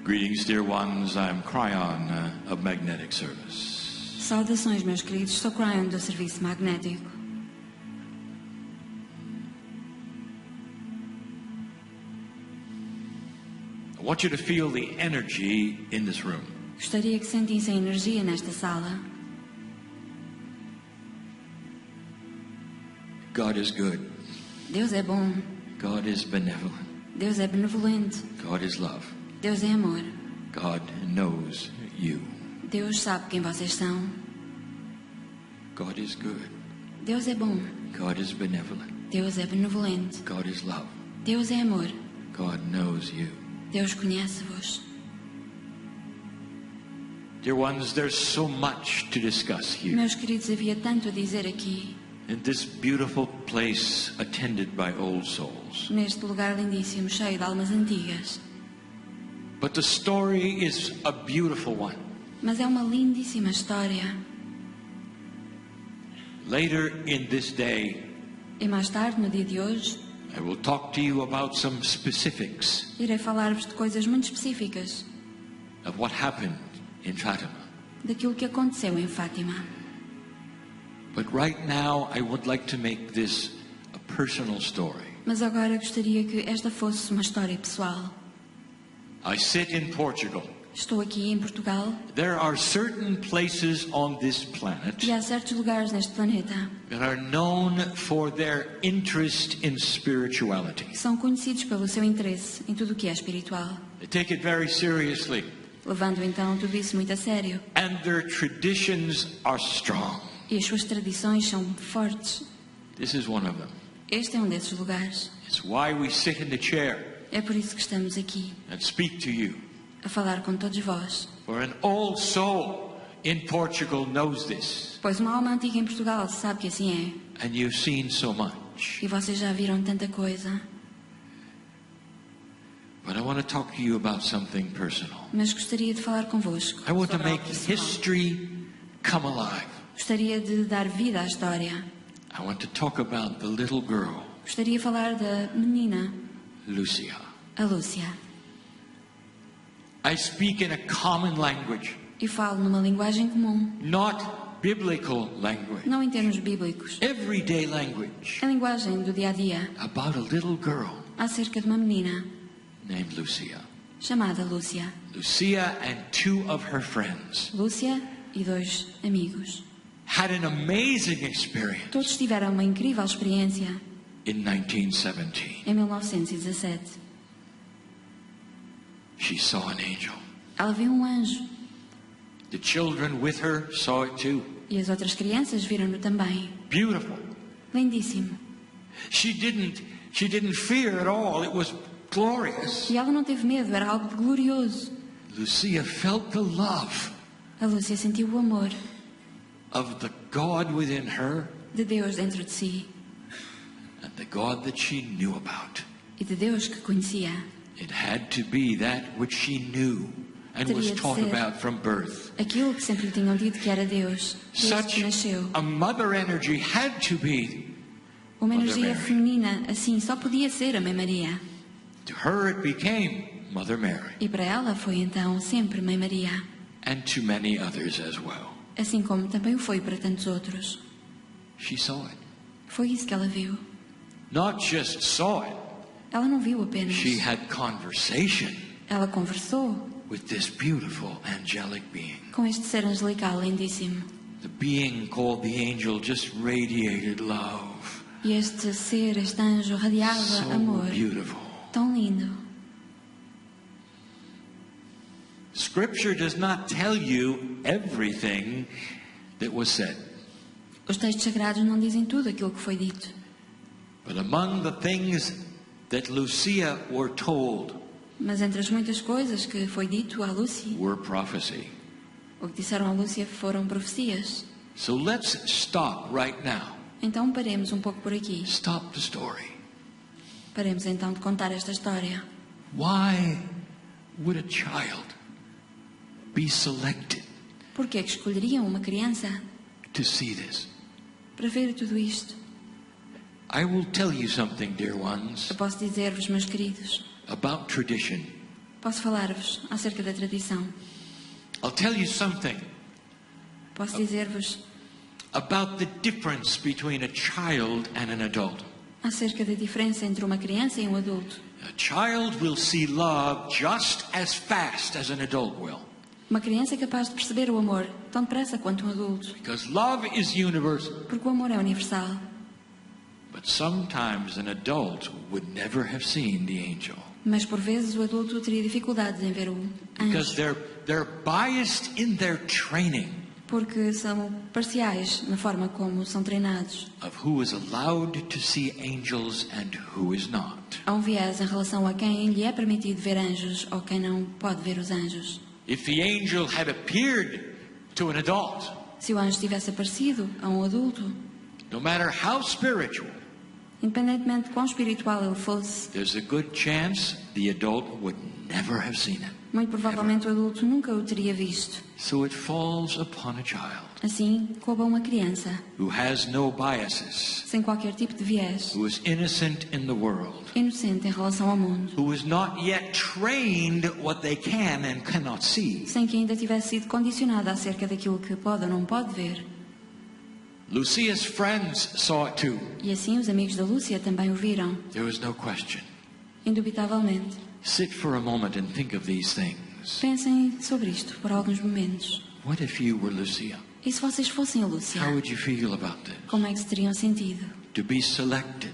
Greetings, dear ones. I'm Cryon of Magnetic Service. Saudações, meus queridos. Sou Cryon do Serviço Magnético. I want you to feel the energy in this room. Gostaria que sentissem energia nesta sala. God is good. Deus é bom. God is benevolent. Deus é benevolente. God is love. Deus é amor. God knows you. Deus sabe quem vocês são. God is good. Deus é bom. God is benevolent. Deus é benevolente. God is love. Deus é amor. God knows you. Deus conhece-vos. Dear ones, there's so much to discuss here. Meus queridos, havia tanto a dizer aqui, In this beautiful place attended by old souls. neste lugar lindíssimo, cheio de almas antigas. But the story is a beautiful one. Mas é uma lindíssima história. Later in this day, E mais tarde, no dia de hoje, I will talk to you about some specifics irei falar-vos de coisas muito específicas of what happened in Fatima. daquilo que aconteceu em Fátima. But right now, I would like to make this a personal story. Mas agora gostaria que esta fosse uma história pessoal. I sit in Portugal. Estou aqui em Portugal There are certain places on this planet e há certos lugares neste planeta that are known for their interest in spirituality. que são conhecidos pelo seu interesse em tudo o que é espiritual, They take it very seriously, levando então tudo isso muito a sério. and their traditions are strong. E as suas tradições são fortes. This is one of them. Este é um desses lugares. It's why we sit in the chair É por isso que estamos aqui, and speak to you. a falar com todos vós. For an old soul in Portugal knows this, Pois uma alma antiga em Portugal sabe que assim é. and you've seen so much. E vocês já viram tanta coisa. But I want to talk to you about something personal. Mas gostaria de falar convosco I want to sobre make algo pessoal. history come alive. Gostaria de dar vida à história. I want to talk about the little girl, Gostaria de falar da menina, Lucia. a Lúcia. I speak in a common language, E falo numa linguagem comum, not biblical language, não em termos bíblicos. everyday language, A linguagem do dia a dia, about a little girl acerca de uma menina named Lucia. chamada Lúcia. Lucia and two of her friends Lúcia e 2 amigos. had an amazing experience Todos tiveram uma incrível experiência in 1917. em 1917. She saw an angel. Ela viu um anjo The children with her saw it too. e as outras crianças viram-no também. Beautiful. Lindíssimo. She didn't fear at all. It was glorious. E ela não teve medo, era algo glorioso. Lucia felt the love A Lúcia sentiu o amor of the God within her de Deus dentro de si and the God that she knew about. e de Deus que conhecia. It had to be that which she knew and was Teria de taught ser about from birth. aquilo que sempre lhe tinham dito que era Deus, desde Such que nasceu. a mother energy had to be. Uma Mother energia Mary. feminina assim só podia ser a Mãe Maria. To her it became Mother Mary, E para ela foi então sempre Mãe Maria. and to many others as well. Assim como também o foi para tantos outros. She saw it. Foi isso que ela viu. Not just saw it, Ela não viu apenas. she had conversation Ela conversou with this beautiful angelic being. com este ser angelical lindíssimo. The being called the angel just radiated love. E este ser, este anjo, radiava So amor. beautiful. Tão lindo. Scripture does not tell you everything that was said. Os textos sagrados não dizem tudo aquilo que foi dito. But among the things that Lucia were told Mas entre as muitas coisas que foi dito à Lúcia, were prophecy. o que disseram à Lúcia foram profecias. So let's stop right now. Então paremos um pouco por aqui. Stop the story. Paremos então de contar esta história. Why would a child be selected Por que é que escolheriam uma criança to see this? para ver tudo isto? I will tell you something, dear ones, Eu posso dizer-vos, meus queridos, about tradition. Posso falar-vos acerca da tradição. I'll tell you something Posso dizer-vos about the difference between a child and an adult. acerca da diferença entre uma criança e um adulto. A child will see love just as fast as an adult will, Uma criança é capaz de perceber o amor tão depressa quanto um adulto, because love is universal. porque o amor é universal. But sometimes an adult would never have seen the angel, Mas por vezes o adulto teria dificuldades em ver o because anjo, they're biased in their training porque são parciais na forma como são treinados. of who is allowed to see angels and who is not. Há um viés em relação a quem lhe é permitido ver anjos ou quem não pode ver os anjos. If the angel had appeared to an adult, Se o anjo tivesse aparecido a um adulto, no matter how spiritual, independentemente de quão espiritual ele fosse, there's a good chance the adult would never have seen it. muito provavelmente o adulto nunca o teria visto. So it falls upon a child Assim, coube a uma criança, who has no biases, sem qualquer tipo de viés, who is innocent in the world, inocente em relação ao mundo, who is not yet trained what they can and cannot see. sem que ainda tivesse sido condicionada acerca daquilo que pode ou não pode ver. Lucia's friends saw it too. E assim os amigos da Lúcia também o viram, There was no question. indubitavelmente. Sit for a moment and think of these things. Pensem sobre isto por alguns momentos. What if you were Lucia? E se vocês fossem a Lúcia, How would you feel about this? como é que se teriam sentido To be selected.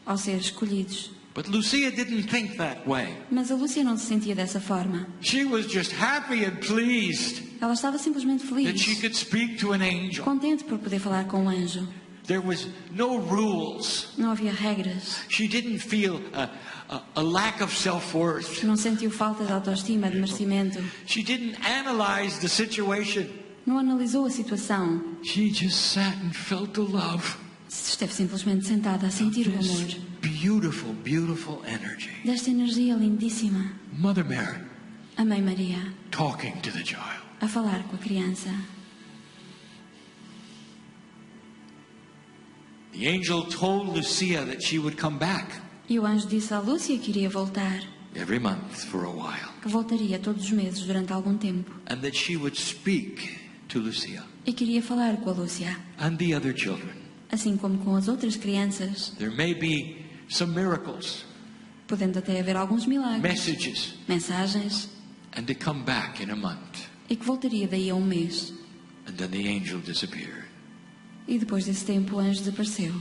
ao ser escolhidos? But Lucia didn't think that way. Mas a Lúcia não se sentia dessa forma. She was just happy and pleased Ela estava simplesmente that she feliz, could speak to an angel. contente por poder falar com um anjo. There was no rules. Não havia regras. She didn't feel a lack of self-worth. Não sentiu falta de autoestima, de merecimento. She didn't analyze the situation. Não analisou a situação. She just sat and felt the love. Esteve simplesmente sentada a sentir o amor. This beautiful, beautiful energy. Desta energia lindíssima. Mother Mary A Mãe Maria talking to the child. a falar com a criança. The angel told Lucia that she would come back E o anjo disse à Lúcia que iria voltar, every month for a while, que voltaria todos os meses durante algum tempo. and that she would speak to Lucia E queria falar com a Lúcia, and the other children. assim como com as outras crianças, There may be some miracles, podendo até haver alguns milagres, messages, mensagens, and to come back in a month. e que voltaria daí a um mês. And then the angel disappeared. E depois desse tempo o anjo desapareceu.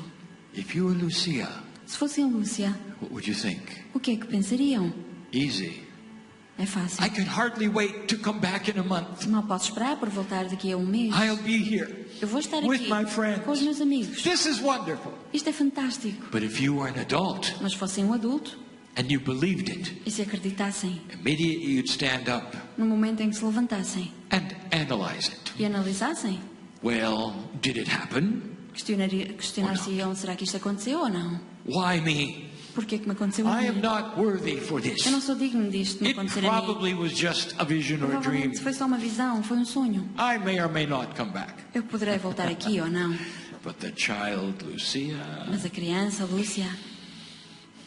If you were Lucia, Se fossem a Lúcia, what would you think? o que é que pensariam? Easy. É fácil. I can hardly wait to come back in a month. Mal posso esperar por voltar daqui a um mês. I'll be here. Eu vou estar with aqui my friends. com os meus amigos. This is wonderful. Isto é fantástico. But if you were an adult Mas fossem um adulto and you believed it, e se acreditassem, immediately you'd stand up no momento em que se levantassem and analyze it. e analisassem, Well, did it happen? questionar-se-iam, será que isto aconteceu ou não? Why me? Porquê que me aconteceu a I am mim? not worthy for this. Eu não sou digno disto de me It acontecer a mim. probably was just a vision or a dream. Provavelmente foi só uma visão, foi um sonho. I may or may not come back. Eu poderei voltar aqui ou não. But the child, Lucia, Mas a criança, Lúcia,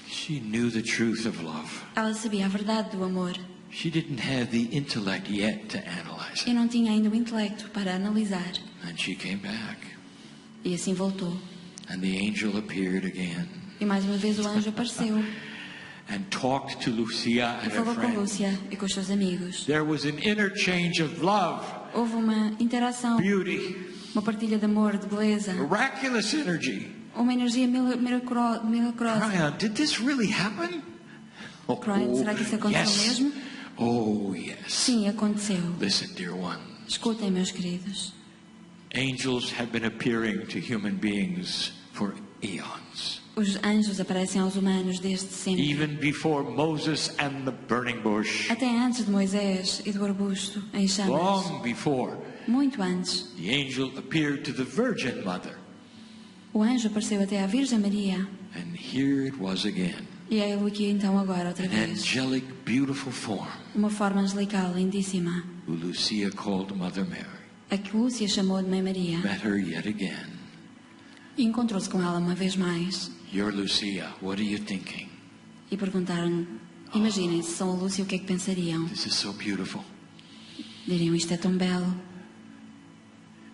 she knew the truth of love. ela sabia a verdade do amor She didn't have the intellect yet to analyze e it. não tinha ainda o intelecto para analisar. And she came back. E assim voltou. And the angel appeared again E mais uma vez o anjo apareceu and talked to Lucia e and her falou com friends. Lúcia e com os seus amigos. There was an interchange of love, Houve uma interação, beauty, uma partilha de amor, de beleza, miraculous energy. uma energia milagrosa. Brian, did this really happen? Oh, Brian, será que isso aconteceu yes. mesmo? Oh, yes. Sim, aconteceu. Listen, dear one. Escutem, meus queridos. Angels have been appearing to human beings for eons. Os anjos aparecem aos humanos desde sempre. Even before Moses and the burning bush. Até antes de Moisés e do arbusto em chamas. Long before, Muito antes. the angel appeared to the Virgin Mother. O anjo apareceu até à Virgem Maria. And here it was again. E é ele aqui então agora outra An vez. angelic, beautiful form Uma forma angelical lindíssima. who Lucia called Mother Mary. A que Lúcia chamou de Mãe Maria. Met her yet again. E encontrou-se com ela uma vez mais. You're Lucia. What are you thinking? E perguntaram: Imaginem, se são a Lúcia, o que é que pensariam? This is so beautiful. Diriam, isto é tão belo.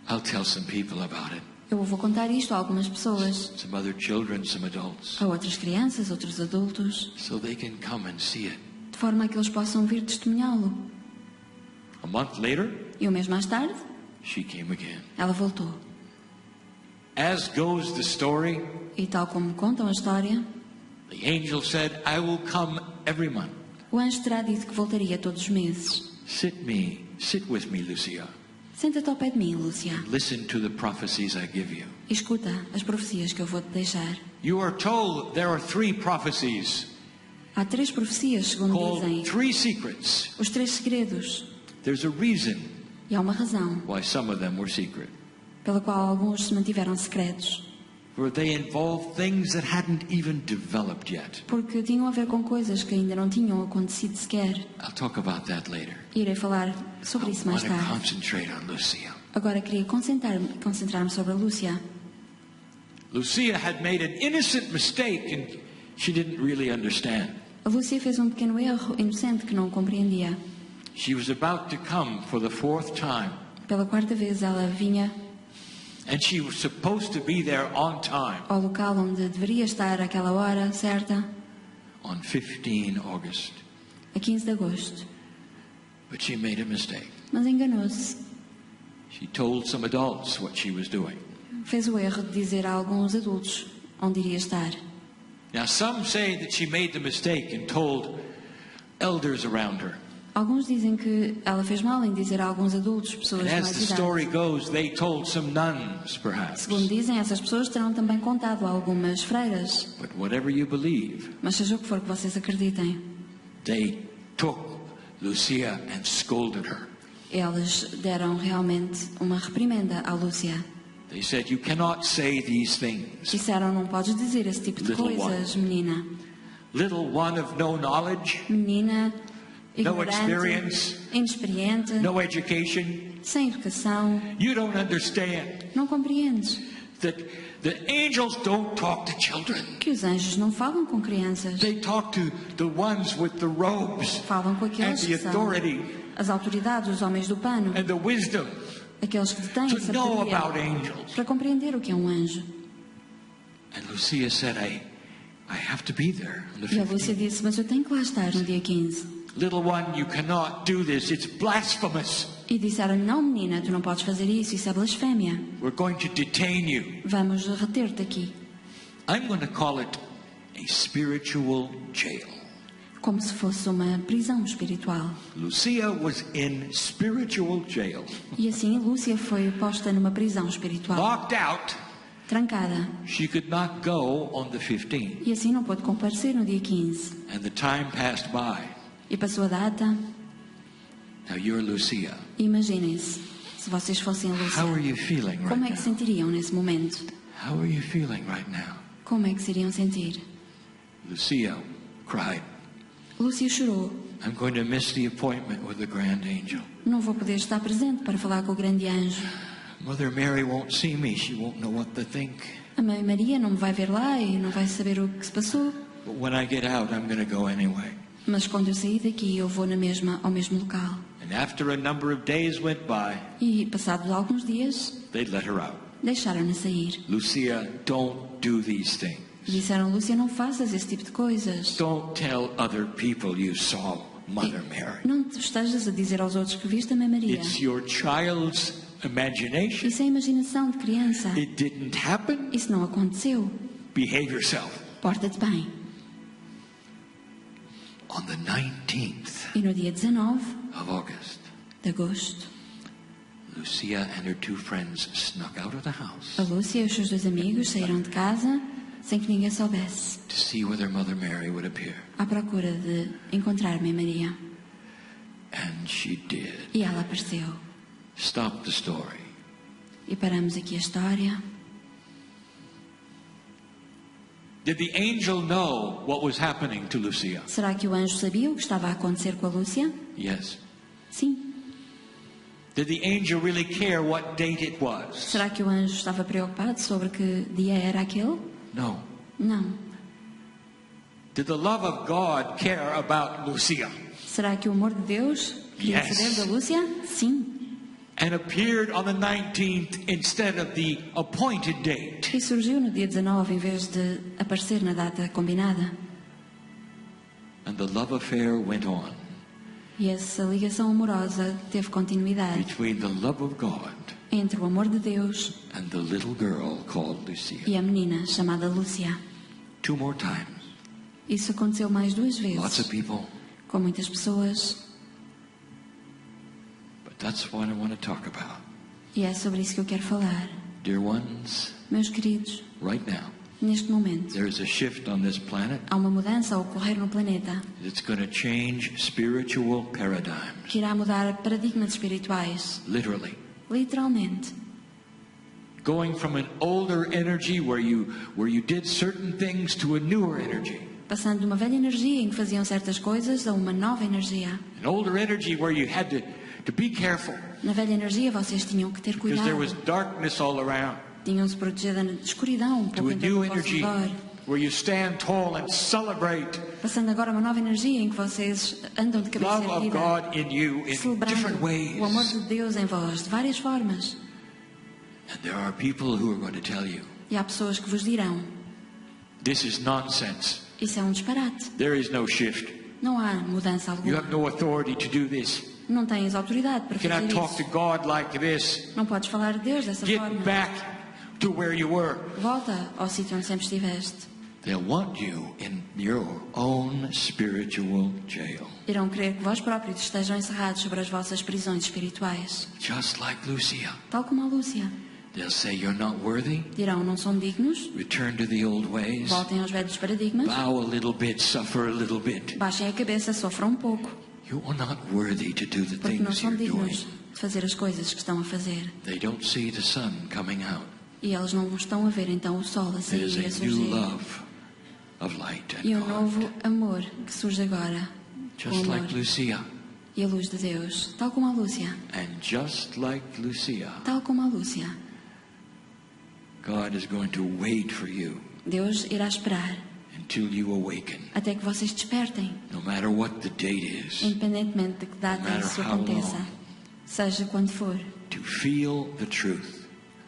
I'll tell some people about it. Eu vou contar isto a algumas pessoas, Some other children, some adults. a outras crianças, outros adultos, So they can come and see it. de forma a que eles possam vir testemunhá-lo. A month later, E um mês mais tarde, she came again. ela voltou. As goes the story, E tal como contam a história, the angel said, I will come every month. o anjo terá dito que voltaria todos os meses. Sit with me, Lucia. Senta-te ao pé de mim, Lúcia, Listen to the prophecies I give you. e escuta as profecias que eu vou-te deixar. You are told there are 3 prophecies Há 3 profecias, segundo dizem, called 3 secrets. os 3 segredos. There's a reason E há uma razão why some of them were secret. pela qual alguns se mantiveram secretos. For they involve things that hadn't even developed yet. Porque tinham a ver com coisas que ainda não tinham acontecido sequer. I'll talk about that later. Irei falar sobre I isso mais want to tarde. concentrate on Lucia. Agora queria concentrar-me sobre a Lúcia. Lucia had made an innocent mistake and she didn't really understand. A Lúcia fez um pequeno erro inocente que não compreendia. She was about to come for the 4th time, Pela 4ª vez ela vinha and she was supposed to be there on time ao local onde deveria estar àquela hora certa, on 15 August. a 15 de agosto. But she made a mistake. Mas enganou-se. She told some adults what she was doing. Fez o erro de dizer a alguns adultos onde iria estar. Now, some say that she made the mistake and told elders around her. Alguns dizem que ela fez mal em dizer a alguns adultos, pessoas And de as mais the idade. story goes, they told some nuns, perhaps. Segundo dizem, essas pessoas terão também contado a algumas freiras. But whatever you believe, Mas seja o que for que vocês acreditem, they took Lucia and scolded her. eles deram realmente uma reprimenda à Lúcia. They said, you cannot say these things. Disseram, não podes dizer esse tipo de Little coisas, menina. Little one of no knowledge, Menina, ignorante, experience. inexperiente, no education. sem educação. You don't understand Não compreendes that the angels don't talk to children. que os anjos não falam com crianças. They talk to the ones with the robes Falam com and aqueles the que são authority as autoridades, os homens do pano, and the wisdom aqueles que têm to know about sabedoria angels. para compreender o que é um anjo. And Lucia said, I have to be there on the E a Lúcia 15th. disse, mas eu tenho que lá estar no dia 15. Little one, you cannot do this. It's blasphemous. E disseram, não menina, tu não podes fazer isso é blasfémia. We're going to detain you. Vamos reter-te aqui. I'm going to call it a spiritual jail. Como se fosse uma prisão espiritual. Lucia was in spiritual jail, E assim Lúcia foi posta numa prisão espiritual, locked out. trancada. She could not go on the 15th. E assim não pôde comparecer no dia 15. And the time passed by. E passou a data. Now you're Lucia. Imaginem-se, se vocês fossem a Lúcia, How are you feeling right como é que se now? sentiriam nesse momento? How are you feeling right now? Como é que se iriam sentir? Lucia cried. Lúcia chorou. I'm going to miss the appointment with the grand angel. Não vou poder estar presente para falar com o grande anjo. Mother Mary won't see me. She won't know what to think. A mãe Maria não me vai ver lá e não vai saber o que se passou. But when I get out, I'm going to go anyway. Mas quando eu sair daqui, eu vou ao mesmo local. And after a number of days went by, E passados alguns dias, they let her out. deixaram-na sair. Lucia, don't do these things. Disseram, Lúcia, não faças esse tipo de coisas. Don't tell other people you saw Mother Mary. Não te estejas a dizer aos outros que viste a Mãe Maria. It's your child's imagination. Isso é imaginação de criança. It didn't happen. Isso não aconteceu. Behave yourself. Porta-te bem. On the 19th E no dia 19 of August, de agosto, Lucia and her 2 friends snuck out of the house a Lúcia e os seus 2 amigos saíram de casa sem que ninguém soubesse, to see whether Mother Mary would appear. à procura de encontrar Mãe Maria. And she did. E ela apareceu. Stop the story. E paramos aqui a história. Did the angel know what was happening to Lucia? Será que o anjo sabia o que estava a acontecer com a Lúcia? Yes. Sim. Did the angel really care what date it was? Será que o anjo estava preocupado sobre que dia era aquele? No. Não. Did the love of God care about Lucia? Será que o amor de Deus queria Yes. saber da Lúcia? Sim. And appeared on the 19th instead of the appointed date. E surgiu no dia 19 em vez de aparecer na data combinada. And the love affair went on E essa ligação amorosa teve continuidade between the love of God entre o amor de Deus and the little girl called Lucia. e a menina chamada Lúcia. 2 more times. Isso aconteceu mais 2 Lots of vezes, people. com muitas pessoas, But that's what I want to talk about. e é sobre isso que eu quero falar. Dear ones, Meus queridos, right now, neste momento, there is a shift on this planet há uma mudança a ocorrer no planeta that's going to change spiritual paradigms. que irá mudar paradigmas espirituais, Literally. literalmente. Going from an older energy where you did certain things to a newer energy. Passando de uma velha energia em que faziam certas coisas a uma nova energia. An older energy where you had to be careful Na velha energia vocês tinham que ter because there cuidado. was darkness all around. Tinham-se protegido da escuridão um To pouco a em new todo o vosso energy redor. where you stand tall and celebrate Passando agora a uma nova energia em que vocês andam de cabeça love of erguida, God in you in celebrando different ways. o amor de Deus em vós, de várias formas. And there are people who are going to tell you, E há pessoas que vos dirão, this is nonsense. isso é um disparate. There is no shift. Não há mudança You alguma. have no authority to do this. Não tens autoridade para You cannot fazer talk to isso. God like this. Não podes falar de Deus dessa Get forma. back to where you were. Volta ao sítio onde sempre estiveste. They'll want you in your own spiritual jail. Irão querer que vós próprios estejam encerrados sobre as vossas prisões espirituais. Just like Lucia. Tal como a Lúcia. They'll say you're not worthy. Dirão, não são dignos. Return to the old ways. Voltem aos velhos paradigmas. Bow a little bit, suffer a little bit. Baixem a cabeça, sofram um pouco. You are not worthy to do the Porque não things são you're doing. dignos de fazer as coisas que estão a fazer. They don't see the sun coming out. E eles não estão a ver então o sol a There is sair e a a new surgir. love of light E and um God. novo amor que surge agora. O Just amor like Lucia. e a luz de Deus. Tal como a Lúcia. And just like Lucia, Tal como a Lúcia. God is going to wait for you Deus irá esperar until you awaken. até que vocês despertem. No matter what the date is. Independentemente de que data No matter isso how aconteça. long. Seja quando for. To feel the truth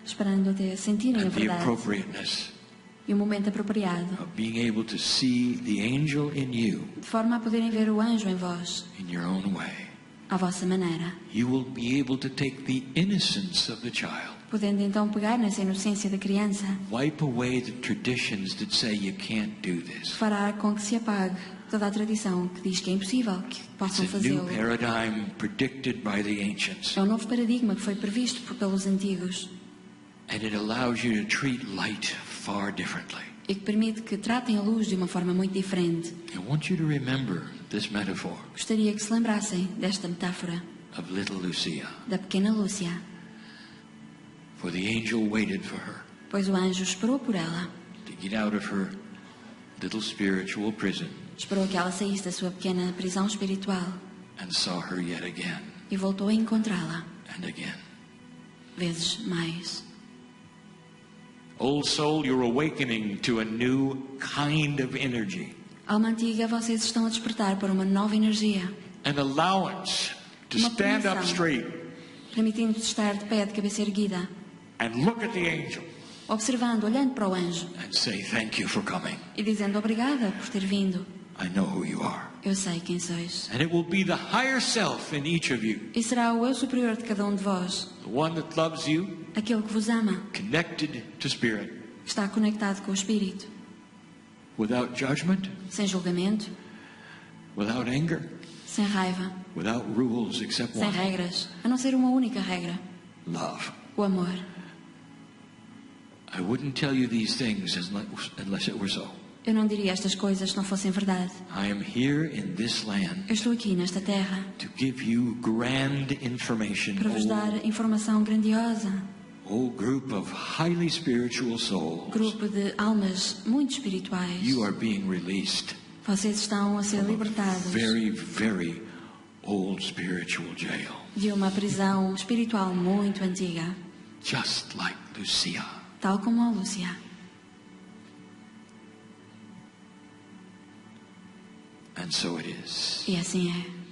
Esperando até sentirem a and the verdade. appropriateness E o momento apropriado. of being able to see the angel in you De forma a poderem ver o anjo em vós. in your own way. À vossa maneira. You will be able to take the innocence of the child, Podendo então pegar nessa inocência da criança. wipe away the traditions that say you can't do this. Fará com que se apague toda a tradição que diz que é impossível que It's possam a new fazê-lo. paradigm predicted by the ancients, É um novo paradigma que foi previsto pelos antigos and it allows you to treat light far differently. e que permite que tratem a luz de uma forma muito diferente. I want you to remember this metaphor Gostaria que se lembrassem desta metáfora of little Lucia, da pequena Lúcia, for the angel waited for her pois o anjo esperou por ela, to get out of her little spiritual prison esperou que ela saísse da sua pequena prisão espiritual and saw her yet again e voltou a encontrá-la and again. vezes mais. Old soul, you're awakening to a new kind of energy. Alma antiga, vocês estão a despertar para uma nova energia, An allowance to Uma stand up permissão. straight permitindo-vos estar de pé, de cabeça erguida, and look at the angel observando, olhando para o anjo and say, thank you for coming. e dizendo obrigada por ter vindo. I know who you are. Eu sei quem sois. And it will be the higher self in each of you, E será o eu superior de cada um de vós, the one that loves you, aquele que vos ama, connected to spirit, que está conectado com o Espírito, without judgment, sem julgamento, without anger, sem raiva, without rules except sem one, regras, a não ser uma única regra: love. o amor. I wouldn't tell you these things unless it were so. Eu não diria estas coisas se não fossem verdade. I am here in this land Eu estou aqui nesta terra to give you grand information, para vos dar informação grandiosa. whole group of highly spiritual souls. Grupo de almas muito espirituais. You are being released Vocês estão a ser from a libertados very, very old spiritual jail, de uma prisão espiritual muito antiga, just like Lucia. tal como a Lúcia. And so it is. E assim é.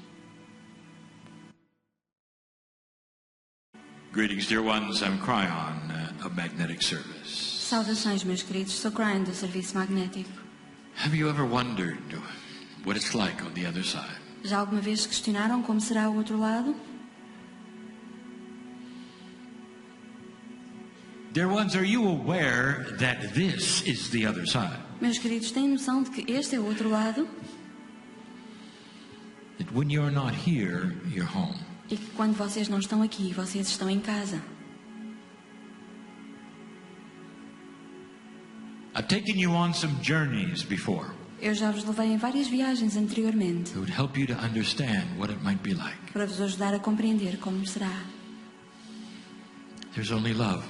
Greetings, dear ones. I'm Cryon of Magnetic Service. Saudações, meus queridos. Sou Cryon do Serviço Magnético. Have you ever wondered what it's like on the other side? Já alguma vez questionaram como será o outro lado? Dear ones, are you aware that this is the other side? Meus queridos, têm noção de que este é o outro lado? That when you're not here, you're home. E que quando vocês não estão aqui, vocês estão em casa. I've taken you on some journeys before Eu já vos levei em várias viagens anteriormente that would help you to understand what it might be like. para vos ajudar a compreender como será. There's only love.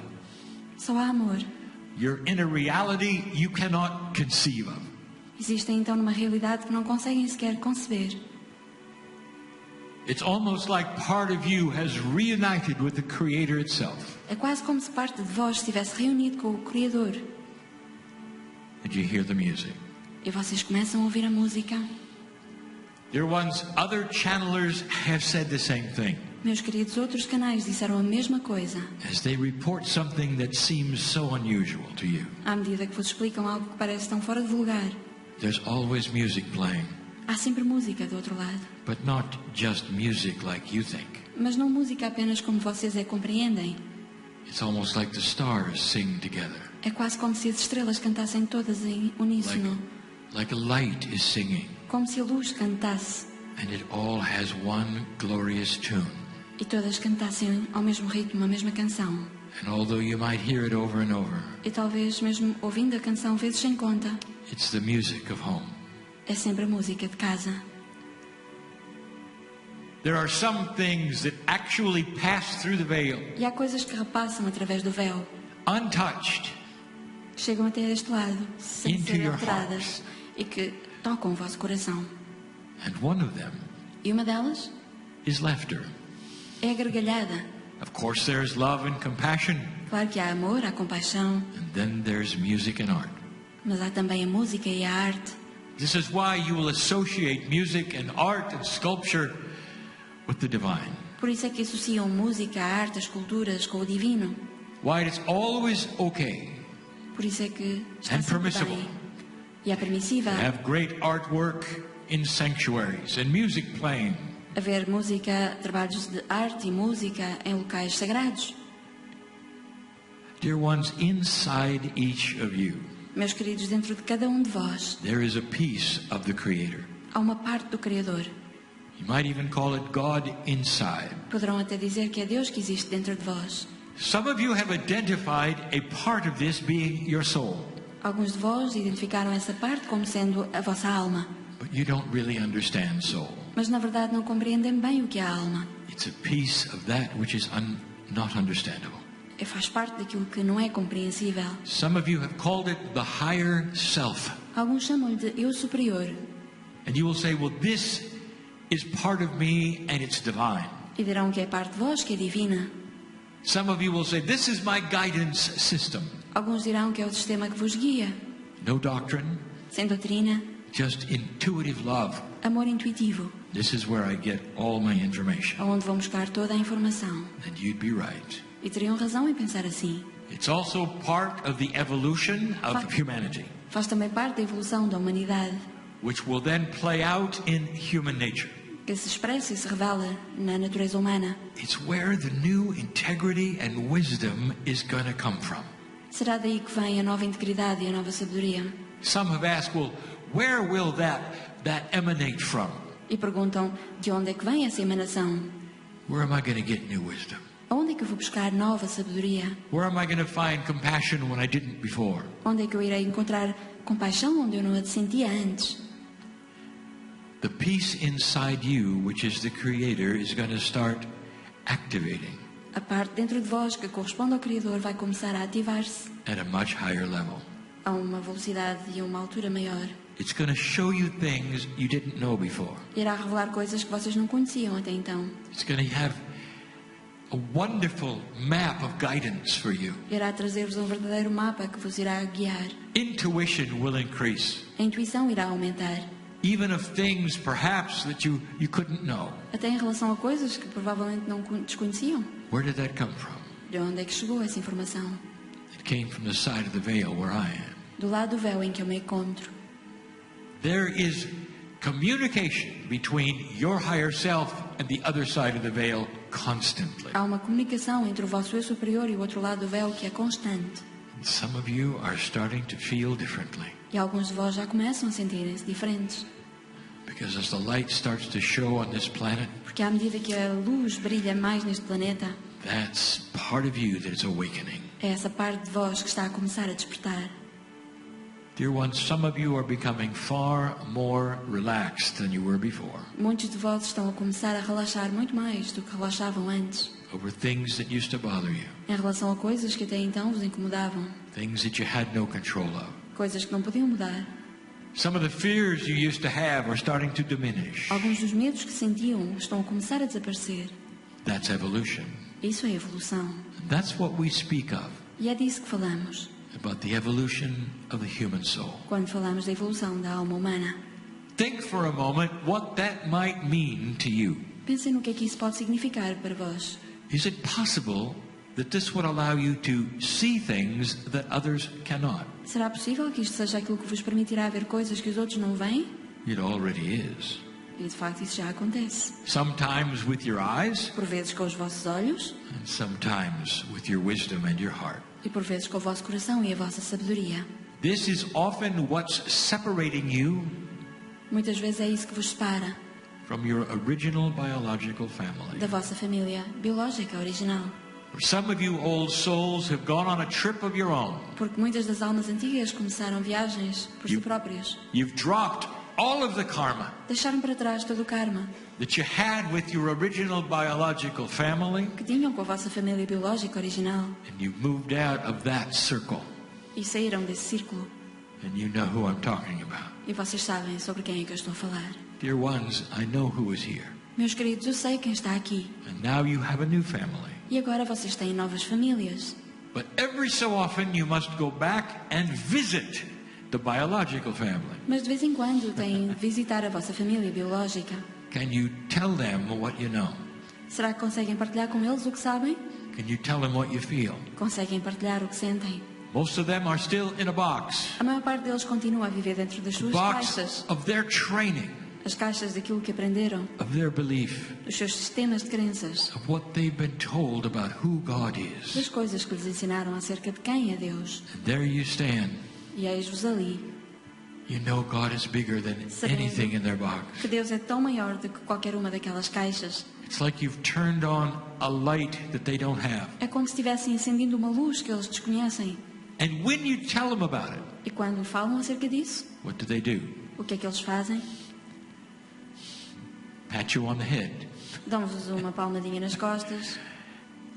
Só há amor. You're in a reality you cannot conceive of. Existem então numa realidade que não conseguem sequer conceber. It's almost like part of you has reunited with the Creator itself. É quase como se parte de vós estivesse reunido com o Criador. And you hear the music. E vocês começam a ouvir a música. Dear ones, other channelers have said the same thing. Meus queridos, outros canais disseram a mesma coisa. As they report something that seems so unusual to you. À medida que vos explicam algo que parece tão fora de lugar, There's always music playing, há sempre música do outro lado. but not just music like you think. Mas não música apenas como vocês a compreendem. It's almost like the stars sing together, É quase como se as estrelas cantassem todas em uníssono. like a light is singing, Como se a luz cantasse. and it all has one glorious tune. E todas cantassem ao mesmo ritmo, a mesma canção. And although you might hear it over and over, E talvez mesmo ouvindo a canção vezes sem conta, it's the music of home. é sempre a música de casa. There are some things that actually pass through the veil, E há coisas que repassam através do véu, untouched, que chegam até este lado, sem Into serem your alteradas, heart. e que tocam o vosso coração. and one of them E uma delas is laughter. é a gargalhada. Of course, there's love and compassion, Claro que há amor, há compaixão, and then there's music and art. mas há também a música e a arte. This is why you will associate music and art and sculpture with the divine. Por isso é que associam música, a arte, as culturas com o divino. Why it's always okay Por isso é que está And sempre permissible. bem. E é permissível to have great artwork in sanctuaries and music playing. haver música, trabalhos de arte e música em locais sagrados. Dear ones, inside each of you, Meus queridos, dentro de cada um de vós there is a piece of the Creator. há uma parte do Criador. You might even call it God inside. Poderão até dizer que é Deus que existe dentro de vós. Some of you have identified a part of this being your soul, Alguns de vós identificaram essa parte como sendo a vossa alma, but you don't really understand soul. mas na verdade não compreendem bem o que é a alma. It's a piece of that which is not understandable. Faz parte daquilo que não é compreensível. Some of you have called it the higher self. Alguns chamam-lhe de eu superior And you will say, well, this is part of me and it's divine. e dirão que é parte de vós que é divina. Some of you will say, this is my guidance system. Alguns dirão que é o sistema que vos guia, No doctrine, sem doutrina, just intuitive love. amor intuitivo, This is where I get all my information. onde vão buscar toda a informação. And you'd be right. E teriam razão em pensar assim. It's also part of the evolution of humanity, Faz também parte da evolução da humanidade, which will then play out in human nature. que se expressa e se revela na natureza humana. It's where the new integrity and wisdom is going to come from. Será daí que vem a nova integridade e a nova sabedoria. Some have asked, well, where will that emanate from? E perguntam de onde é que vem essa emanação? Where am I going to get new wisdom? Onde é que eu vou buscar nova sabedoria? Where am I going to find compassion when I didn't before? Onde é que eu irei encontrar compaixão onde eu não a sentia antes? The peace inside you, which is the Creator, is going to start activating A parte dentro de vós que corresponde ao Criador vai começar a ativar-se at a much higher level. a uma velocidade e a uma altura maior. It's going to show you things you didn't know before. Irá revelar coisas que vocês não conheciam até então. It's going to have a wonderful map of guidance for you. Irá trazer-vos um verdadeiro mapa que vos irá guiar. Intuition will increase. A intuição irá aumentar. even of things perhaps that you couldn't know. Até em relação a coisas que provavelmente não desconheciam. Where did that come from? De onde é que chegou essa informação? It came from the side of the veil where I am. Do lado do véu em que eu me encontro. There is communication between your higher self and the other side of the veil constantly. Há uma comunicação entre o vosso eu superior e o outro lado do véu que é constante. And some of you are starting to feel differently. E alguns de vós já começam a sentirem-se diferentes. Because as the light starts to show on this planet, Porque à medida que a luz brilha mais neste planeta, that's part of you that is awakening. é essa parte de vós que está a começar a despertar. Dear ones, some of you are becoming far more relaxed than you were before Muitos de vós estão a começar a relaxar muito mais do que relaxavam antes, over things that used to bother you, em relação a coisas que até então vos incomodavam, things that you had no control of. coisas que não podiam mudar. Some of the fears you used to have are starting to diminish. Alguns dos medos que sentiam estão a começar a desaparecer. That's evolution. Isso é evolução. And that's what we speak of, E é disso que falamos, about the evolution of the human soul. quando falamos da evolução da alma humana. Think for a moment what that might mean to you. Pensem no que é que isso pode significar para vós. Is it possible that this would allow you to see things that others cannot? Será possível que isto seja aquilo que vos permitirá ver coisas que os outros não veem? It already is. E de facto isso já acontece. Sometimes with your eyes, Por vezes com os vossos olhos and sometimes with your wisdom and your heart. e por vezes com o vosso coração e a vossa sabedoria. This is often what's separating you Muitas vezes é isso que vos separa from your original biological family. da vossa família biológica original. Some of you old souls have gone on a trip of your own. Porque muitas das almas antigas começaram viagens por si próprios. You've dropped all of the karma Deixaram para trás todo o karma that you had with your original biological family, que tinham com a vossa família biológica original and you've moved out of that circle. e saíram desse círculo. And you know who I'm talking about. E vocês sabem sobre quem é que eu estou a falar. Dear ones, I know who is here. Meus queridos, eu sei quem está aqui. And now you have a new family. E agora vocês têm novas famílias. But every so often you must go back and visit the biological family. Mas de vez em quando têm de visitar a vossa família biológica. Can you tell them what you know? Será que conseguem partilhar com eles o que sabem? Can you tell them what you feel? Conseguem partilhar o que sentem? Most of them are still in a box. A maior parte deles continua a viver dentro das suas Box caixas. of their training, As caixas daquilo que aprenderam, of their belief, dos seus sistemas de crenças, of what they've been told about who God is. das coisas que lhes ensinaram acerca de quem é Deus. And there you stand. E eis-vos ali, You know God is bigger than anything in their box. que Deus é tão maior do que qualquer uma daquelas caixas. It's like you've turned on a light that they don't have. É como se estivessem acendendo uma luz que eles desconhecem. And when you tell them about it, E quando falam acerca disso, what do they do? o que é que eles fazem? Pat you on the head. Dão-vos uma palmadinha nas costas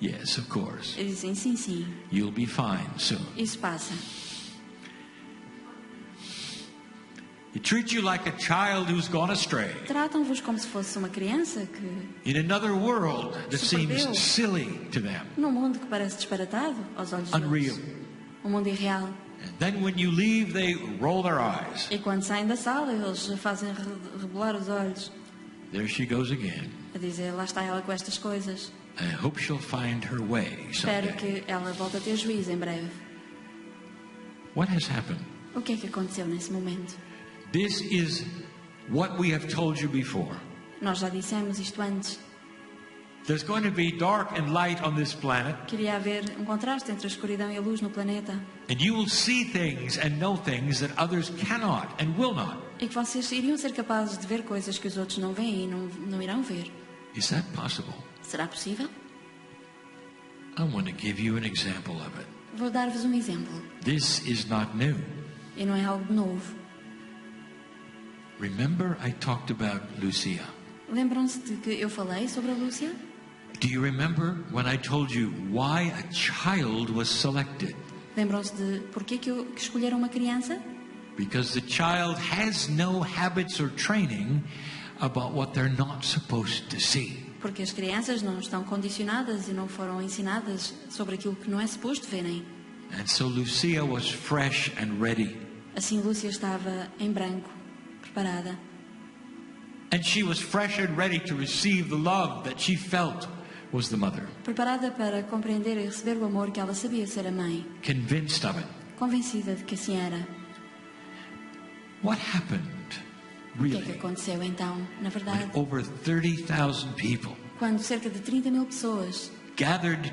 Yes, of course. e dizem sim, sim, You'll be fine soon. isso passa. They treat you like a child who's gone astray Tratam-vos como se fosse uma criança que, in another world that Se perdeu. seems silly to them, num mundo que parece disparatado aos olhos unreal. deles, um mundo irreal. And then when you leave, they roll their eyes. E quando saem da sala, eles fazem rebolar os olhos, There she goes again. a dizer, lá está ela com estas coisas. I hope she'll find her way Espero someday. que ela volte a ter juízo em breve. What has happened? O que é que aconteceu nesse momento? This is what we have told you before. Nós já dissemos isto antes. There's going to be dark and light on this planet, Queria haver um contraste entre a escuridão e a luz no planeta. and you will see things and know things that others cannot and will not. E que vocês iriam ser capazes de ver coisas que os outros não veem e não irão ver. Is that possible? Será possível? I want to give you an example of it. Vou dar-vos um exemplo. This is not new. E não é algo novo. Remember I talked about Lucia. Lembram-se de que eu falei sobre a Lúcia? Do you remember when I told you why a child was selected? Lembram-se de porquê que escolheram uma criança? Because the child has no habits or training about what they're not supposed to see. Porque as crianças não estão condicionadas e não foram ensinadas sobre aquilo que não é suposto verem. And so Lucia was fresh and ready. Assim Lúcia estava em branco, preparada. And she was fresh and ready to receive the love that she felt was the mother. Preparada para compreender e receber o amor que ela sabia ser a mãe. Convinced of it. Convencida de que assim era. What happened, O que é que really, aconteceu então? Na verdade, when over 30,000 people quando cerca de 30.000 pessoas gathered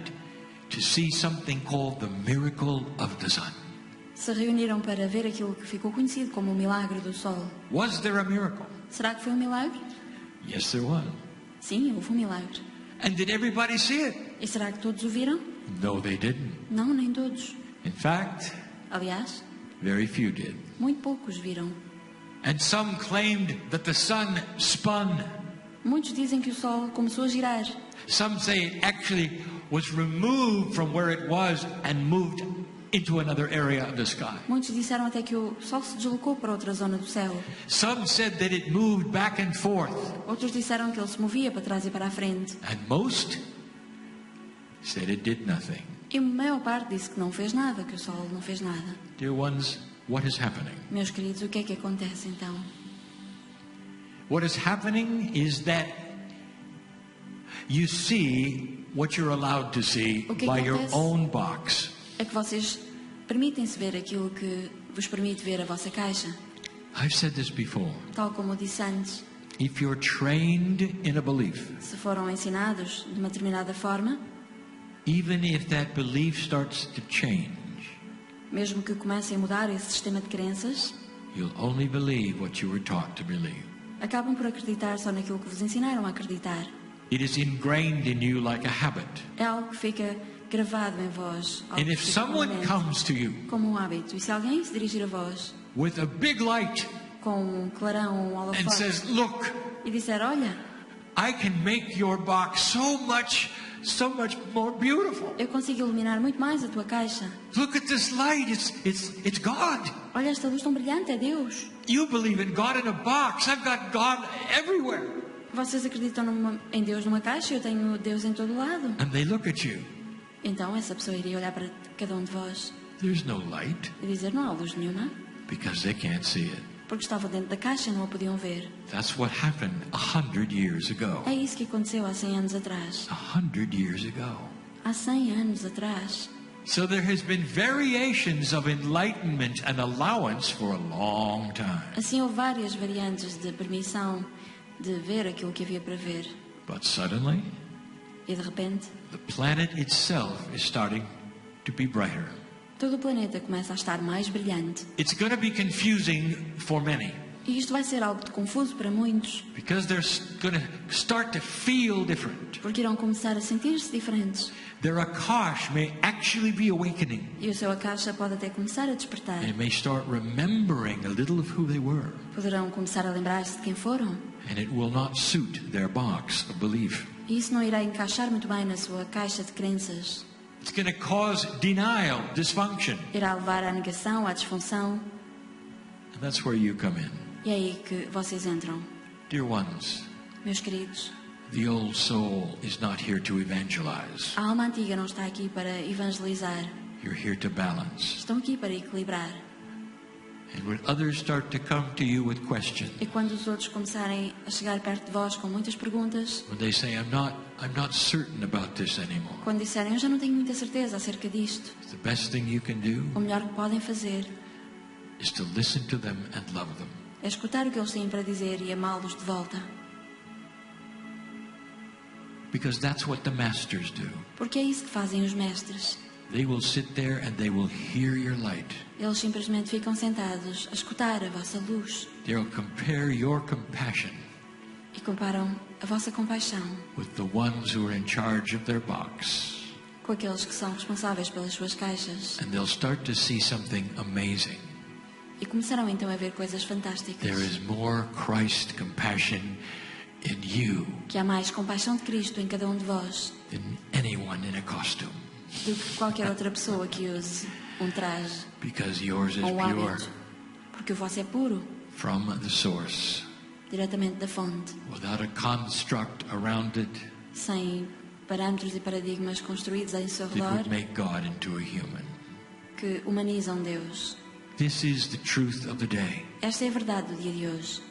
to see something called the miracle of the sun? se reuniram para ver aquilo que ficou conhecido como o milagre do sol. Was there a miracle? Será que foi um milagre? Yes, there was. Sim, houve um milagre. And did everybody see it? E será que todos o viram? No, they didn't. Não, nem todos. In fact, Aliás, very few did. muito poucos viram. And some claimed that the sun spun. Muitos dizem que o sol começou a girar. Some say it actually was removed from where it was and moved into another area of the sky. Muitos disseram até que o sol se deslocou para outra zona do céu. Some said that it moved back and forth. Outros disseram que ele se movia para trás e para a frente. And most said it did nothing. E a maior parte disse que não fez nada, que o sol não fez nada. Dear ones, what is happening? Meus queridos, o que é que acontece então? What is happening is that you see what you're allowed to see O que by your acontece? own box. É que vocês permitem-se ver aquilo que vos permite ver a vossa caixa. I've said this before. Tal como eu disse antes, If you're trained in a belief, se foram ensinados de uma determinada forma, even if that belief starts to change, mesmo que comecem a mudar esse sistema de crenças, you'll only believe what you were taught to believe. acabam por acreditar só naquilo que vos ensinaram a acreditar. It is ingrained in you like a habit. É algo que fica gravado em vós, algo And que if fica someone permanente, comes to you como um hábito. E se alguém se dirigir a vós with a big light com um clarão, um and holofote, says, "Look, e disser, olha, I can make your box so much more beautiful. eu consigo iluminar muito mais a tua caixa. Look at this light. It's God. Olha esta luz tão brilhante, é Deus. You believe in God in a box. I've got God everywhere." Vocês acreditam em Deus numa caixa, eu tenho Deus em todo lado. And they look at you. Então essa pessoa iria olhar para cada um de vós There's no light e dizer, não há luz nenhuma, because they can't see it. porque estavam dentro da caixa e não a podiam ver. That's what happened 100 years ago. É isso que aconteceu há 100 anos atrás. 100 years ago. Há 100 anos atrás. So there has been variations of enlightenment and allowance for a long time. Assim houve várias variantes de permissão de ver aquilo que havia para ver. But suddenly, E de repente, the planet itself is starting to be brighter. todo o planeta começa a estar mais brilhante. It's going to be confusing for many E isto vai ser algo de confuso para muitos, because they're going to start to feel different. porque irão começar a sentir-se diferentes. Their akash may actually be awakening. E o seu caixa pode até começar a despertar. They may start remembering a little of who they were. Poderão começar a lembrar-se de quem foram. And it will not suit their box of belief. E isso não irá encaixar muito bem na sua caixa de crenças. It's going to cause denial, dysfunction. Irá levar à negação, à disfunção. And that's where you come in. E é aí que vocês entram. Dear ones, Meus queridos, the old soul is not here to evangelize. a alma antiga não está aqui para evangelizar. You're here to balance. Estão aqui para equilibrar. And when others start to come to you with questions, E quando os outros começarem a chegar perto de vós com muitas perguntas, when they say, I'm not certain about this anymore, quando disserem, eu já não tenho muita certeza acerca disto, the best thing you can do o melhor que podem fazer is to listen to them and love them. é escutar o que eles têm para dizer e amá-los de volta. Because that's what the masters do. Porque é isso que fazem os mestres. They will sit there and they will hear your light. Eles simplesmente ficam sentados a escutar a vossa luz They'll compare your compassion e comparam a vossa compaixão with the ones who are in charge of their box. com aqueles que são responsáveis pelas suas caixas. And they'll start to see something amazing. E começarão então a ver coisas fantásticas. There is more Christ compassion in you Que há mais compaixão de Cristo em cada um de vós than anyone in a costume. do que qualquer outra pessoa que use um traje Because yours is ou um pure hábito. Porque o vosso é puro, from the source, diretamente da fonte, without a construct around it sem parâmetros e paradigmas construídos em seu that redor would make God into a human. que humanizam Deus. This is the truth of the day. Esta é a verdade do dia de hoje.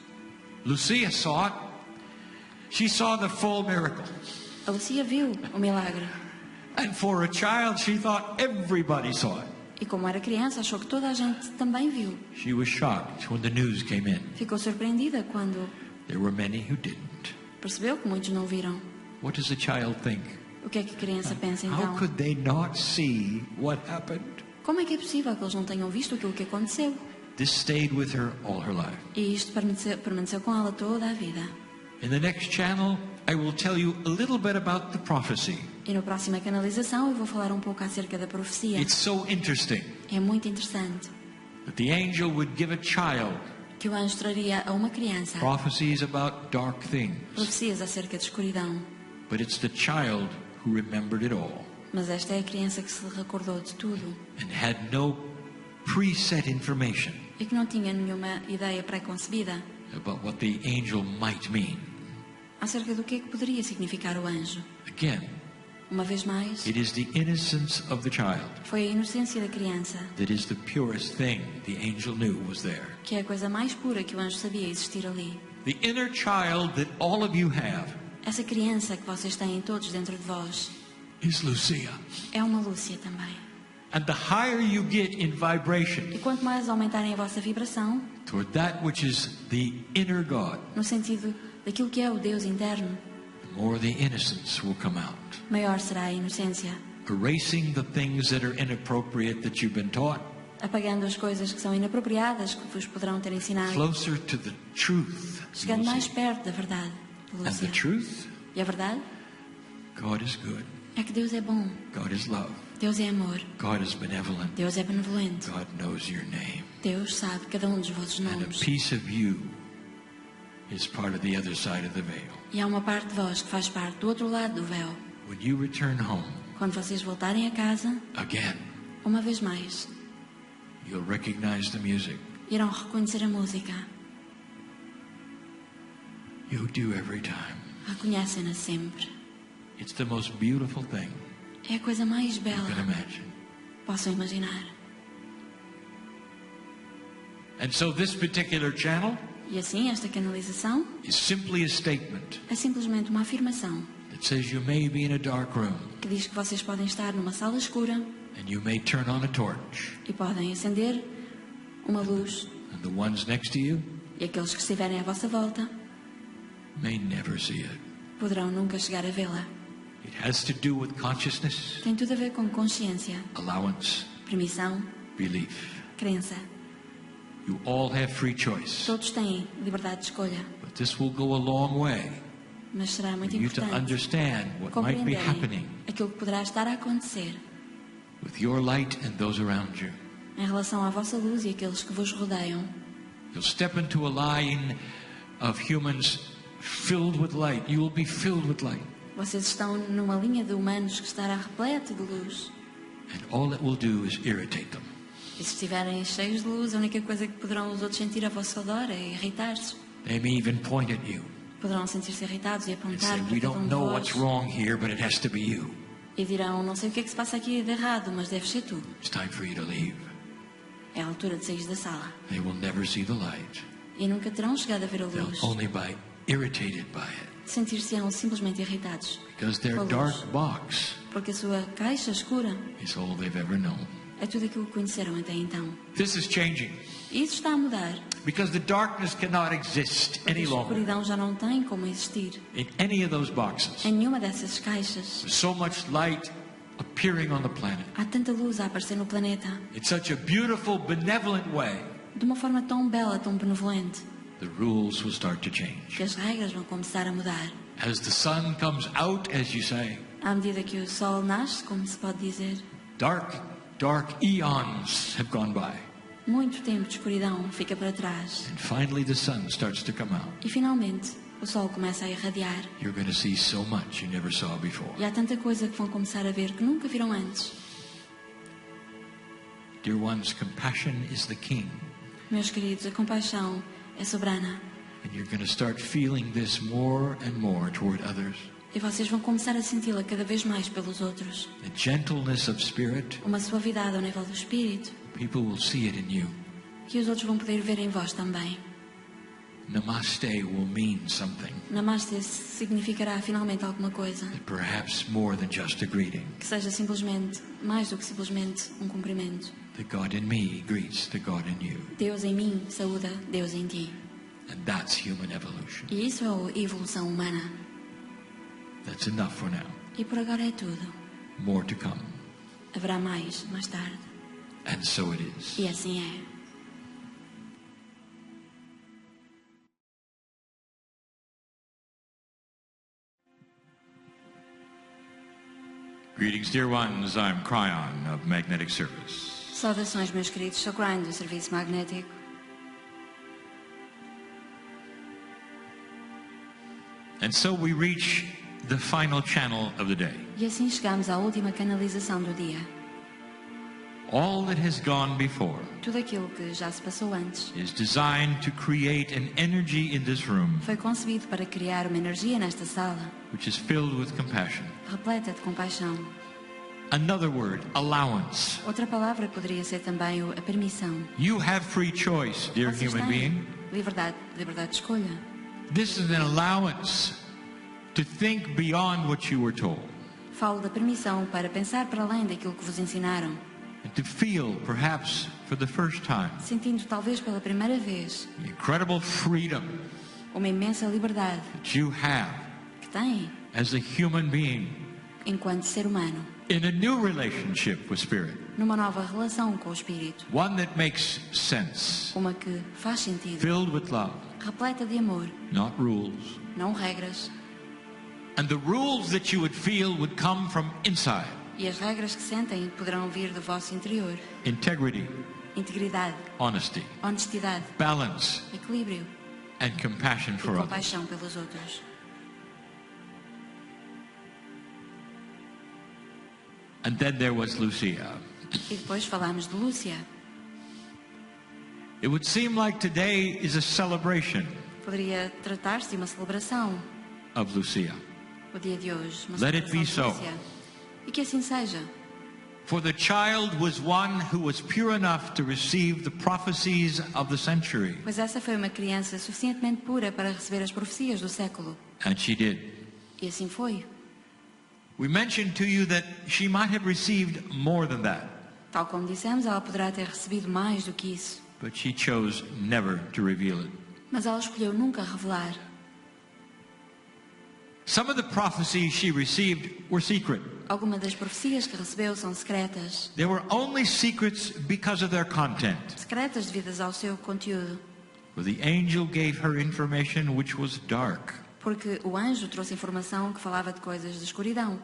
Lucia saw it. She saw the full miracle. A Lucia viu o milagre. And for a child, she thought everybody saw it. E como era criança, achou que toda a gente também viu. She was shocked when the news came in. Ficou surpreendida quando There were many who didn't. percebeu que muitos não viram. What does a child think? O que é que a criança pensa How então? could they not see what happened? Como é que é possível que eles não tenham visto aquilo que aconteceu? This stayed with her all her life. E isto permaneceu com ela toda a vida. In the next channel, I will tell you a little bit about the prophecy. E na próxima canalização eu vou falar um pouco acerca da profecia. It's so interesting É muito interessante that the angel would give a child que o anjo traria a uma criança prophecies about dark things, profecias acerca de escuridão. but it's the child who remembered it all Mas esta é a criança que se recordou de tudo and had no preset information e que não tinha nenhuma ideia pré-concebida about what the angel might mean. acerca do que é que poderia significar o anjo. Again, Uma vez mais, it is the innocence of the child foi a inocência da criança that is the purest thing the angel knew was there. que é a coisa mais pura que o anjo sabia existir ali. The inner child that all of you have Essa criança que vocês têm todos dentro de vós is Lucia. é uma Lúcia também. And the higher you get in vibration E quanto mais aumentarem a vossa vibração, toward that which is the inner God, no sentido daquilo que é o Deus interno, the more the innocence will come out. maior será a inocência, Erasing the things that are inappropriate that you've been taught, apagando as coisas que são inapropriadas que vos poderão ter ensinado, closer to the truth. chegando mais perto da verdade. And the Lúcia. truth, E a verdade God is good. é que Deus é bom, God is love. Deus é amor, God is benevolent. Deus é benevolente, God knows your name. Deus sabe cada um dos vossos And a nomes. piece of you is part of the other side of the veil. E há uma parte de vós que faz parte do outro lado do véu. When you return home, Quando vocês voltarem a casa, again, uma vez mais, you'll recognize the music. irão reconhecer a música. You do every time. Reconhecem-na sempre. It's the most beautiful thing É a coisa mais you bela can imagine. que possam imaginar. And so this particular channel E assim, esta canalização is simply a statement é simplesmente uma afirmação that says you may be in a dark room que diz que vocês podem estar numa sala escura and you may turn on a torch, e podem acender uma luz, and the ones next to you e aqueles que estiverem à vossa volta may never see it. poderão nunca chegar a vê-la. It has to do with consciousness, Tem tudo a ver com consciência, allowance, permissão, belief. crença. You all have free choice, Todos têm liberdade de escolha, but this will go a long way mas será for muito you to importante understand what might be compreenderem happening aquilo que poderá estar a acontecer with your light and those around you. em relação à vossa luz e àqueles que vos rodeiam. You'll step into a line of humans filled with light. You will be filled with light. Vocês estão numa linha de humanos que estará repleta de luz. And all it will do is irritate them. E se estiverem cheios de luz, a única coisa que poderão os outros sentir a vosso redor é irritar-se. They may even point at you Poderão sentir-se irritados e and apontar say, para we cada don't de know vós. what's wrong here, but it has to be you. E dirão, não sei o que é que se passa aqui de errado, mas deve ser tu. It's time for you to leave. É a altura de sair da sala. They will never see the light. E nunca terão chegado a ver a luz. They'll only be irritated by it. Sentir-se-ão simplesmente irritados. Because their Com a luz. dark box Porque a sua caixa escura is all they've ever known. é tudo aquilo que conheceram até então. This is changing E isso está a mudar. because the darkness cannot exist Porque any a longer escuridão já não tem como existir in any of those boxes. em nenhuma dessas caixas. There's so much light appearing on the planet Há tanta luz a aparecer no planeta, in such a beautiful, benevolent way. de uma forma tão bela, tão benevolente, The rules will start to change. que as regras vão começar a mudar. As the sun comes out, as you say, À medida que o sol nasce, como se pode dizer, dark eons have gone by. muito tempo de escuridão fica para trás. And finally the sun starts to come out. E finalmente, o sol começa a irradiar. You're going to see so much you never saw before. E há tanta coisa que vão começar a ver que nunca viram antes. Dear ones, compassion is the king. Meus queridos, a compaixão é soberana. And you're going to start feeling this more and more toward others. E vocês vão começar a senti-la cada vez mais pelos outros. The gentleness of spirit, Uma suavidade ao nível do espírito, people will see it in you. que os outros vão poder ver em vós também. Namaste will mean something, Namaste significará finalmente alguma coisa. perhaps more than just a greeting. Que seja simplesmente, mais do que simplesmente, um cumprimento. The God in me greets the God in you. Deus em mim saúda Deus em ti. And that's human evolution. E isso é a evolução humana. That's enough for now. E por agora é tudo. More to come. Haverá mais tarde. And so it is. E assim é. Greetings, dear ones. I'm Cryon of Magnetic Service. Saudações, meus queridos. Sou Cryon do Serviço Magnético. And so we reach the final channel of the day. E assim chegamos à última canalização do dia. All that has gone before Tudo aquilo que já se passou antes is designed to create an energy in this room foi concebido para criar uma energia nesta sala, which is filled with compassion. repleta de compaixão. Another word, allowance. Outra palavra poderia ser também a permissão. You have free choice, dear Vocês human têm being. liberdade de escolha. This is an allowance to think beyond what you were told Falo da permissão para pensar para além daquilo que vos ensinaram, and to feel, perhaps for the first time, sentindo talvez pela primeira vez the incredible freedom uma imensa liberdade that you have que têm as a human being enquanto ser humano, in a new relationship with Spirit, numa nova relação com o Espírito, one that makes sense, uma que faz sentido, filled with love, repleta de amor, not rules. não regras. And the rules that you would feel would come from inside. E as regras que sentem poderão vir do vosso interior. Integrity, Integridade, honesty, honestidade, balance, equilíbrio and compassion e for others. compaixão pelos outros. And then there was Lucia. E depois falámos de Lúcia. It would seem like today is a celebration Poderia tratar-se de uma celebração, of Lucia. o dia de hoje. Uma Let it celebração be de so. Lúcia. E que assim seja. For the child was one who was pure enough to receive the prophecies of the century. Pois essa foi uma criança suficientemente pura para receber as profecias do século. And she did. E assim foi. We mentioned to you that she might have received more than that, Tal como dissemos, ela poderá ter recebido mais do que isso. but she chose never to reveal it. Mas ela escolheu nunca revelar. Some of the prophecies she received were secret. Algumas das profecias que recebeu são secretas. They were only secrets because of their content. Secretas devidas ao seu conteúdo. For the angel gave her information which was dark. Porque o anjo trouxe informação que falava de coisas de escuridão,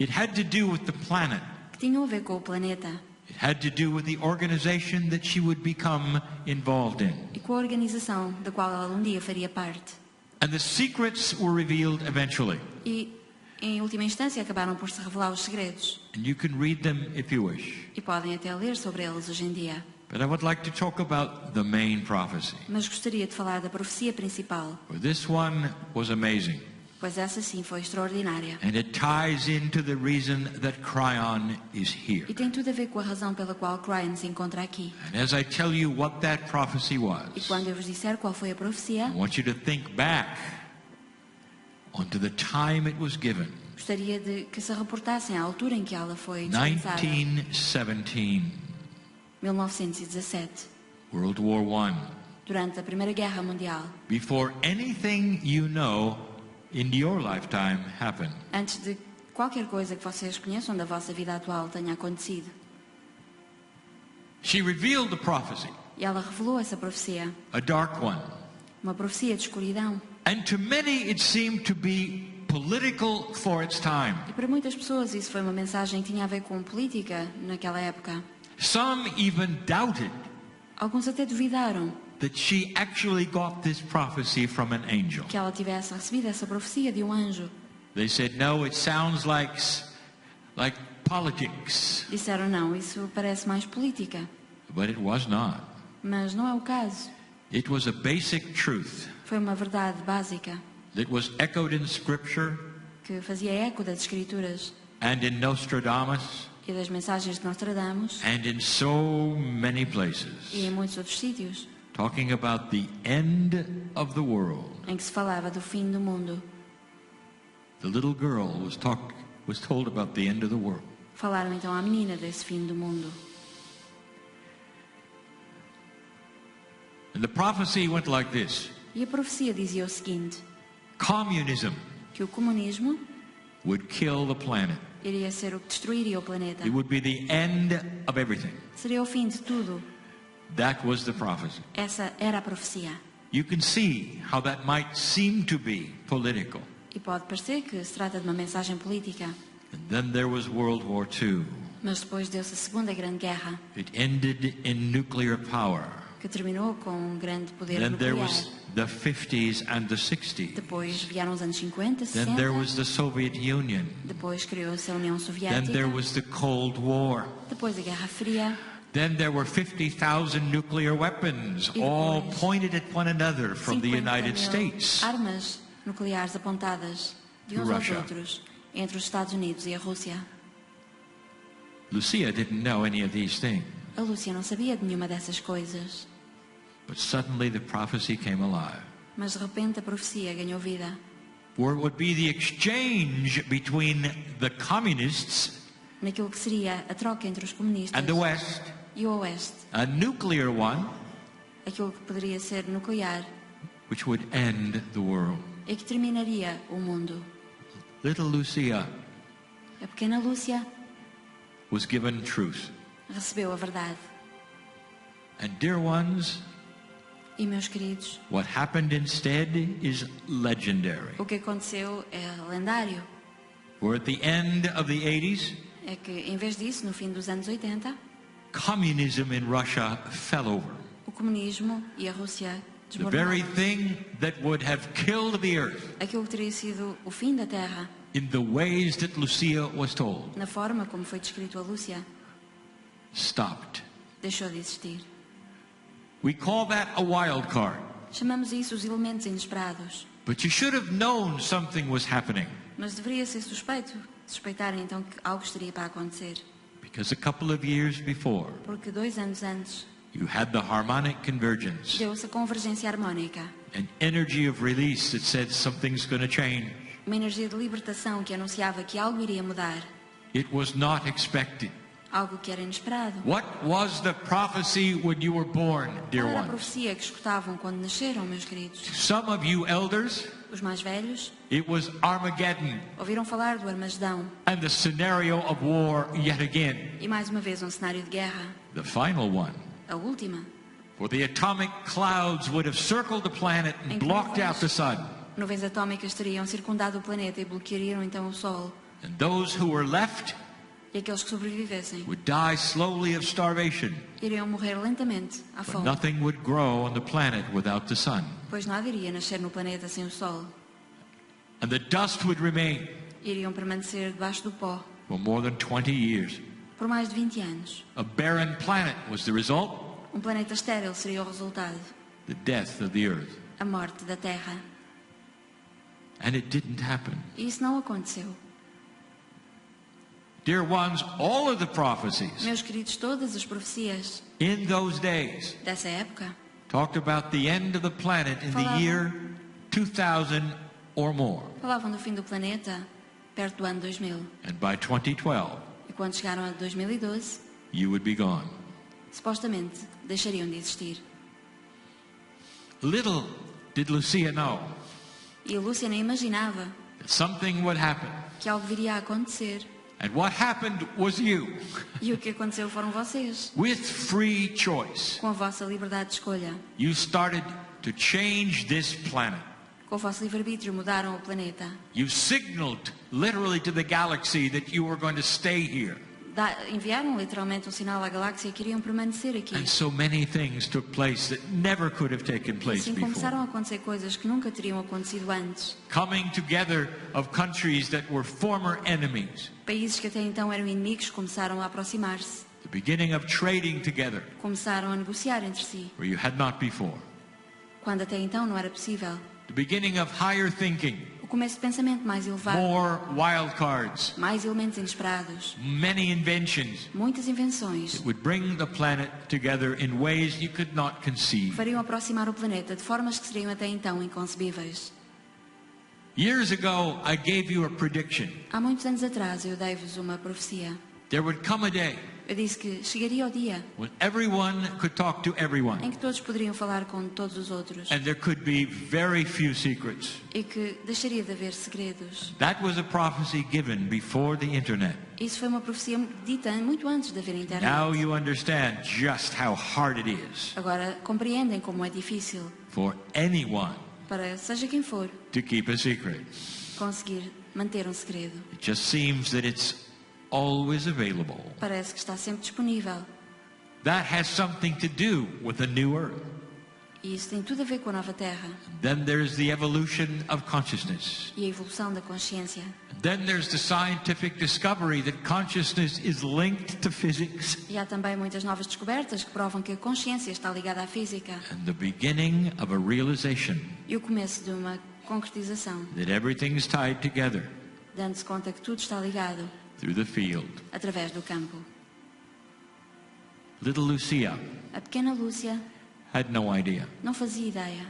It had to do with the planet. que tinham a ver com o planeta It had to do with the organization that she would become involved in. e com a organização da qual ela um dia faria parte. And the secrets were revealed eventually. E, em última instância, acabaram por se revelar os segredos. And you can read them if you wish. E podem até ler sobre eles hoje em dia. But I would like to talk about the main prophecy. Mas gostaria de falar da profecia principal, For this one was amazing. pois essa sim foi extraordinária. And it ties into the reason that Cryon is here. E tem tudo a ver com a razão pela qual Cryon se encontra aqui. And as I tell you what that prophecy E was, quando eu vos disser qual foi a profecia, I want you to think back onto the time it was given. gostaria de que se reportassem à altura em que ela foi dispensada. 1917, 1917, World War I. durante a Primeira Guerra Mundial. Before anything you know in your lifetime happened. Antes de qualquer coisa que vocês conheçam da vossa vida atual tenha acontecido. She revealed the prophecy, E ela revelou essa profecia, a dark one. uma profecia de escuridão. And to many it seemed to be political for its time. E para muitas pessoas isso foi uma mensagem que tinha a ver com política naquela época. Some even doubted Alguns até duvidaram that she actually got this prophecy from an angel. que ela tivesse recebido essa profecia de um anjo. They said, no, it sounds like politics. Disseram não, isso parece mais política. But it was not. Mas não é o caso. It was a basic truth Foi uma verdade básica that was echoed in Scripture que fazia eco das Escrituras and in Nostradamus e das mensagens de Nostradamus and in so many places. e em muitos outros sítios. talking about the end of the world. em que se falava do fim do mundo. The little girl was told about the end of the world. Falaram então à menina desse fim do mundo. And the prophecy went like this. E a profecia dizia o seguinte, Communism que o comunismo would kill the planet. iria ser o que destruiria o planeta. It would be the end of everything. Seria o fim de tudo. That was the prophecy. Essa era a profecia. You can see how that might seem to be political. E pode parecer que se trata de uma mensagem política. And then there was World War II. Mas depois deu-se a Segunda Grande Guerra, It ended in nuclear power. que terminou com um grande poder Then there nuclear. was the 50s and the 60s. Depois vieram os anos 50, Then there 60. was the Soviet Union. Depois criou-se a União Then Soviética. there was the Cold War. Depois a Guerra Fria. Then there were 50,000 nuclear weapons, E all depois, pointed at one another from the 50 United mil States. armas nucleares apontadas de To uns aos Russia. outros entre os Estados Unidos e a Rússia. Lucia didn't know any of these things, A Lúcia não sabia de nenhuma dessas coisas, but suddenly the prophecy came alive. mas de repente a profecia ganhou vida. For it would be the exchange between the communists Naquilo que seria a troca entre os comunistas and the West, e o Oeste. a nuclear one, Aquilo que poderia ser nuclear which would end the world. e que terminaria o mundo. Little Lucia A pequena Lúcia was given truth. recebeu a verdade. And dear ones, E, meus queridos, what happened instead is legendary. o que aconteceu é lendário. For at the end of the 80s, É que, em vez disso, no fim dos anos 80, communism in Russia fell over. o comunismo e a Rússia The very desmoronaram. thing that would have killed the earth Aquilo que teria sido o fim da Terra, in the ways that Lucia was told, na forma como foi descrito a Lúcia, stopped. deixou de existir. We call that a wild card. Chamamos isso os elementos inesperados. But you should have known something was happening, Mas deveria ser suspeitarem então que algo estaria para acontecer. because a couple of years before, Porque 2 anos antes you had the harmonic convergence, deu-se a convergência harmónica, an energy of release that said something's going to change. uma energia de libertação que anunciava que algo iria mudar, It was not expected. algo que era inesperado. What was the prophecy when you were born, dear Qual era a ones? profecia que escutavam quando nasceram, meus queridos? Some of you elders, Os mais velhos it was Armageddon ouviram falar do Armagedão and the scenario of war yet again, e mais uma vez um cenário de guerra, the final one. a última. For the atomic clouds would have circled the planet and Em que blocked out the sun. nuvens atómicas teriam circundado o planeta e bloqueariam então o Sol. And those who were left E aqueles que sobrevivessem would die slowly of starvation. iriam morrer lentamente à But fome, nothing would grow on the planet without the sun. pois nada iria nascer no planeta sem o Sol. And the dust would remain Iriam permanecer debaixo do pó for more than 20 years. por mais de 20 anos. A barren planet was the result, Um planeta estéril seria o resultado, the death of the earth. a morte da Terra. And it didn't happen. E isso não aconteceu. Dear ones, all of the prophecies Meus queridos, todas as profecias in those days dessa época talked about the end of the planet in the year 2000 or more. falavam do fim do planeta perto do ano 2000. And by 2012, E quando chegaram a 2012, you would be gone. supostamente deixariam de existir. Little did Lucia know E a Lúcia nem imaginava that something would happen. que algo viria a acontecer. And what happened was you, E o que aconteceu foram vocês, with free choice. com a vossa liberdade de escolha. You started to change this planet. Com o vosso livre-arbítrio mudaram o planeta. You signaled literally to the galaxy that you were going to stay here. Enviaram literalmente um sinal à galáxia que iriam permanecer aqui. And so many things took place that never could have taken E place assim before. começaram a acontecer coisas que nunca teriam acontecido antes. Coming together of countries that were former enemies. Países que até então eram inimigos começaram a aproximar-se. The beginning of trading together Começaram a negociar entre si, where you had not before. quando até então não era possível. The beginning of higher thinking. O começo de pensamento mais elevado, more wild cards, mais elementos inesperados, many inventions. muitas invenções, It would bring the planet together in ways you could not conceive. fariam aproximar o planeta de formas que seriam até então inconcebíveis. Years ago, I gave you a prediction. Há muitos anos atrás eu dei-vos uma profecia. There would come a day Eu disse que chegaria o dia when everyone could talk to em everyone, que todos poderiam falar com todos os outros and there could be very few secrets. e que deixaria de haver segredos. That was a prophecy given before the internet. Isso foi uma profecia dita muito antes de haver internet. Now you understand just how hard it is Agora compreendem como é difícil for anyone para, seja quem for, to keep a secret. conseguir manter um segredo. It just seems that it's always available. Parece que está sempre disponível. That has something to do with the new earth. E isso tem tudo a ver com a nova Terra Then there's the evolution of consciousness. e a evolução da consciência. Then there's the scientific discovery that consciousness is linked to physics. E há também muitas novas descobertas que provam que a consciência está ligada à física And the beginning of a realization e o começo de uma concretização, that everything's tied together dando-se conta que tudo está ligado through the field. através do campo. Little Lucia A pequena Lúcia had no idea. não fazia ideia.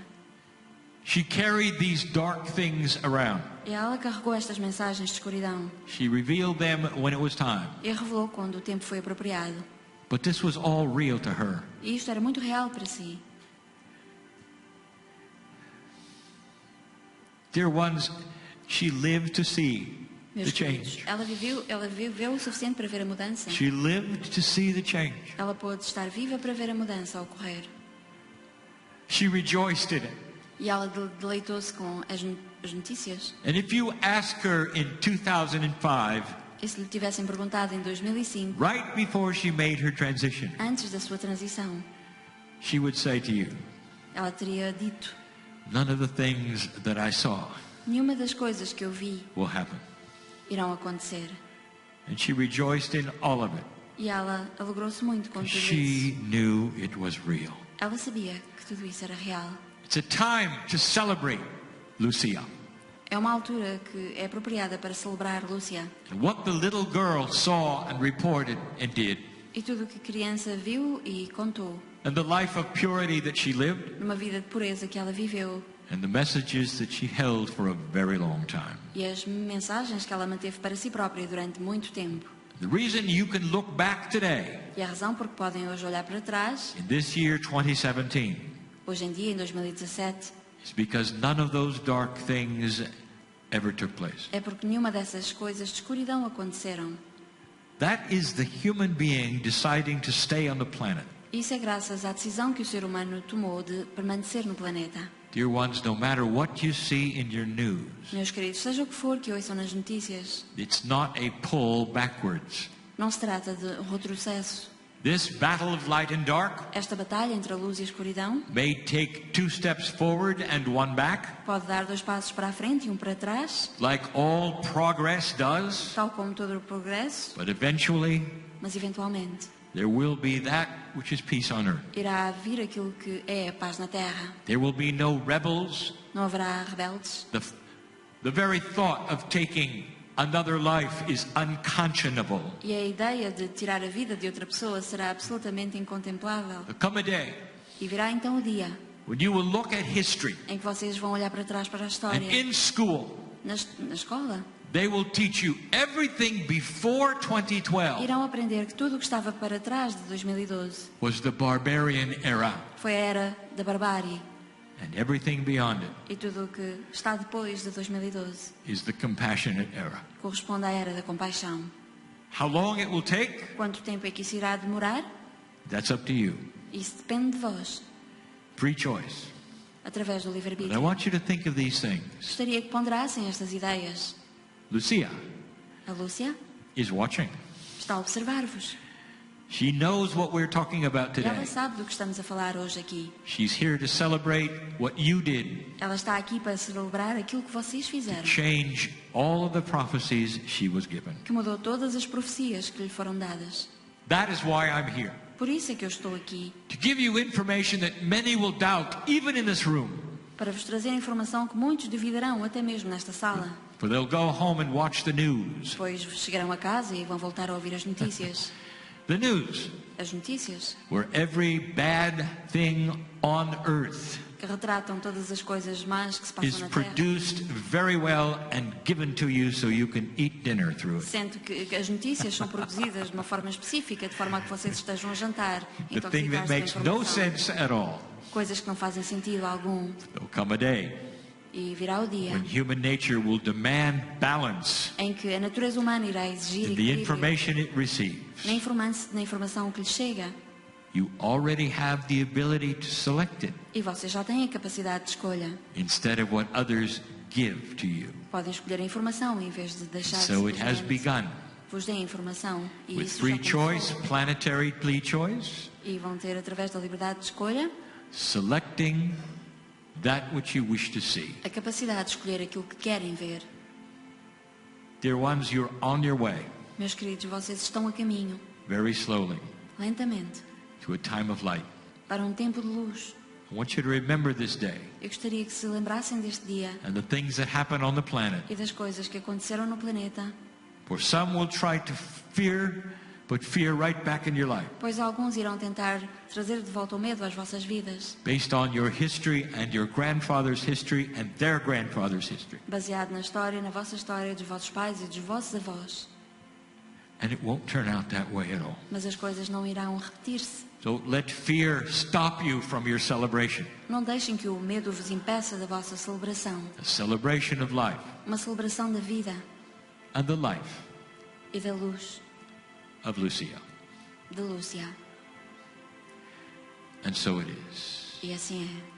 She carried these dark things around. E ela carregou estas mensagens de escuridão She revealed them when it was time. e revelou quando o tempo foi apropriado. But this was all real to her. E isto era muito real para si. Dear ones, she lived to see the Meus queridos, change. ela viveu o suficiente para ver a mudança. She lived to see the change. Ela pôde estar viva para ver a mudança ocorrer. She rejoiced in it. E ela deleitou-se com as notícias. And if you ask her in 2005, E se lhe tivessem perguntado em 2005, right before she made her transition, antes da sua transição, she would say to you, ela teria dito: none of the things that I saw nenhuma das coisas que eu vi will happen. irão acontecer. And she rejoiced in all of it. E ela alegrou-se muito com tudo isso. She knew it was real. Ela sabia que tudo isso era real. It's a time to celebrate Lucia. É uma altura que é apropriada para celebrar Lúcia. And what the little girl saw and reported and did, E tudo o que a criança viu e contou, and the life of purity that she lived, numa vida de pureza que ela viveu, and the messages that she held for a very long time. e as mensagens que ela manteve para si própria durante muito tempo. The reason you can look back today, E a razão por que podem hoje olhar para trás, in this year 2017, hoje em dia, em 2017, is because none of those dark things ever took place. é porque nenhuma dessas coisas de escuridão aconteceram. That is the human being deciding to stay on the planet. Isso é graças à decisão que o ser humano tomou de permanecer no planeta. Dear ones, no matter what you see in your news, Meus queridos, seja o que for que ouçam nas notícias, it's not a pull backwards. não se trata de um retrocesso. This battle of light and dark Esta batalha entre a luz e a escuridão may take 2 steps forward and 1 back, pode dar 2 passos para a frente e um para trás, like all progress does, tal como todo o progresso, but eventually mas eventualmente there will be that which is peace on earth. irá vir aquilo que é a paz na terra. There will be no rebels. Não haverá rebeldes. The very thought of taking another life is unconscionable. E a ideia de tirar a vida de outra pessoa será absolutamente incontemplável. There'll come a day E virá então o dia when you will look at history, em que vocês vão olhar para trás para a and história. in school Na escola, they will teach you everything before 2012 irão aprender que tudo o que estava para trás de 2012 was the barbarian era, foi a era da barbárie. and everything beyond it E tudo o que está depois de 2012 is the compassionate era. corresponde à era da compaixão. How long it will take, Quanto tempo é que isso irá demorar? that's up to you. Isso depende de vós, Free choice. através do But I livre-arbítrio. want you to think of these things. Gostaria que ponderassem estas ideias. Lucia A Lúcia is watching. está a observar-vos. She knows what we're talking about E ela today. sabe do que estamos a falar hoje aqui. She's here to celebrate what you did, Ela está aqui para celebrar aquilo que vocês fizeram, change all of the prophecies she was given. que mudou todas as profecias que lhe foram dadas. That is why I'm here. Por isso é que eu estou aqui, To give you information that many will doubt, even in this room. para vos trazer informação que muitos duvidarão, até mesmo nesta sala. For they'll go home and watch the news. Depois chegarão a casa e vão voltar a ouvir as notícias. The news, As notícias where every bad thing on earth que retratam todas as coisas más que se is passam na Terra. produced very well and given to you so you can eat dinner through it. Sendo que as notícias são produzidas de uma forma específica, de forma a que vocês estejam a jantar, The thing that intoxicar-se makes com no informação. sense at all. Coisas que não fazem sentido algum. There'll come a day E virá o dia when human nature will demand balance em que a natureza humana irá exigir in the equilíbrio information it receives. na informação que lhes chega. You already have the ability to select it E vocês já têm a capacidade de escolha. instead of what others give to you. Podem escolher a informação em vez de deixar So it has simplesmente begun vos deem a informação. E with isso free já começou. choice, planetary choice, E vão ter, através da liberdade de escolha, selecting that which you wish to see. a capacidade de escolher aquilo que querem ver. Dear ones, you're on your way, Meus queridos, vocês estão a caminho, very slowly, lentamente, to a time of light. para um tempo de luz. I want you to remember this day Eu gostaria que se lembrassem deste dia and the things that happen on the planet. e das coisas que aconteceram no planeta, For some will try to put fear right back in your life, pois alguns irão tentar trazer de volta o medo às vossas vidas, based on your history and your grandfather's history and their grandfather's history. baseado na história, na vossa história, dos vossos pais e dos vossos avós. And it won't turn out that way at all. Mas as coisas não irão repetir-se. So let fear stop you from your celebration, Não deixem que o medo vos impeça da vossa celebração. a celebration of life Uma celebração da vida and the life e da luz of Lucia. de Lúcia. And so it is. E assim é.